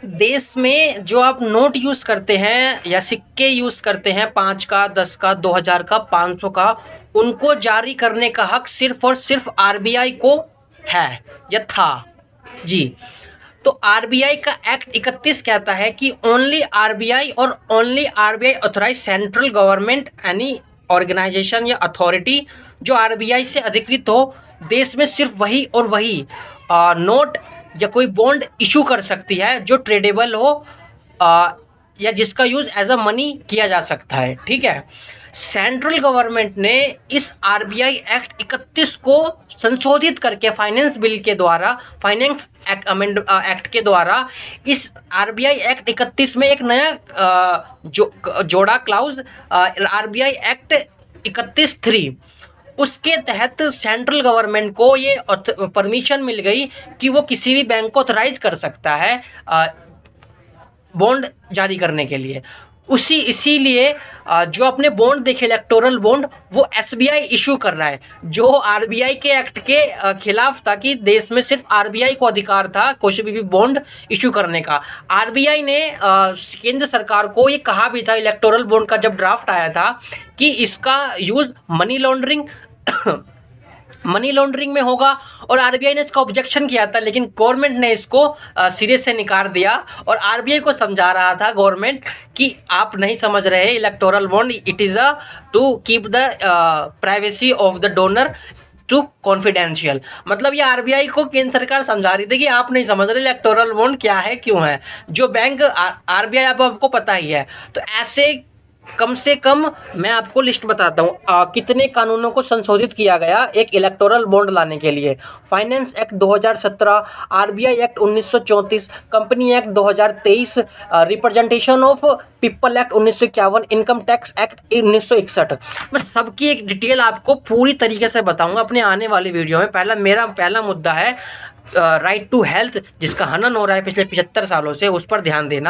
देश में जो आप नोट यूज़ करते हैं या सिक्के यूज़ करते हैं 5 का, 10 का, 2000 का, 500 का, उनको जारी करने का हक सिर्फ़ और सिर्फ़ आरबीआई को है या था। जी। तो आरबीआई का एक्ट 31 कहता है कि ओनली आरबीआई और only RBI authorise central government any organisation या अथॉरिटी जो आरबीआई से अधिकृत हो, देश में सिर्फ वही और वही नोट या कोई बॉन्ड इशू कर सकती है जो ट्रेडेबल हो या जिसका यूज़ एज अ मनी किया जा सकता है। ठीक है। सेंट्रल गवर्नमेंट ने इस आरबीआई एक्ट 31 को संशोधित करके फाइनेंस बिल के द्वारा, फाइनेंस एक्ट के द्वारा इस आरबीआई एक्ट 31 में एक नया जोड़ा क्लाउज आरबीआई एक्ट 31(3). उसके तहत सेंट्रल गवर्नमेंट को ये परमिशन मिल गई कि वो किसी भी बैंक को ऑथराइज कर सकता है बॉन्ड जारी करने के लिए। इसीलिए जो अपने बॉन्ड देखे इलेक्टोरल बॉन्ड, वो एसबीआई इशू कर रहा है, जो आरबीआई के एक्ट के खिलाफ था कि देश में सिर्फ आरबीआई को अधिकार था कोई भी बॉन्ड इशू करने का। आरबीआई ने केंद्र सरकार को ये कहा भी था इलेक्टोरल बॉन्ड का जब ड्राफ्ट आया था कि इसका यूज़ मनी लॉन्ड्रिंग में होगा, और आरबीआई ने इसका ऑब्जेक्शन किया था, लेकिन गवर्नमेंट ने इसको सिरे से निकाल दिया और आरबीआई को समझा रहा था गवर्नमेंट कि आप नहीं समझ रहे electoral bond it is to keep the privacy of the donor to confidential. मतलब ये आरबीआई को केंद्र सरकार समझा रही थी कि आप नहीं समझ रहे इलेक्टोरल बॉन्ड क्या है, क्यों है। जो बैंक आरबीआई आपको पता ही है। तो ऐसे कम से कम मैं आपको लिस्ट बताता हूँ कितने कानूनों को संशोधित किया गया एक इलेक्टोरल बॉन्ड लाने के लिए। Finance act 2017, RBI act 1934, company act 2023, representation of people act 1951, income tax act 1961। मैं सबकी एक डिटेल आपको पूरी तरीके से बताऊंगा अपने आने वाली वीडियो में। मेरा पहला मुद्दा है राइट टू हेल्थ, जिसका हनन हो रहा है पिछले 75 सालों से, उस पर ध्यान देना।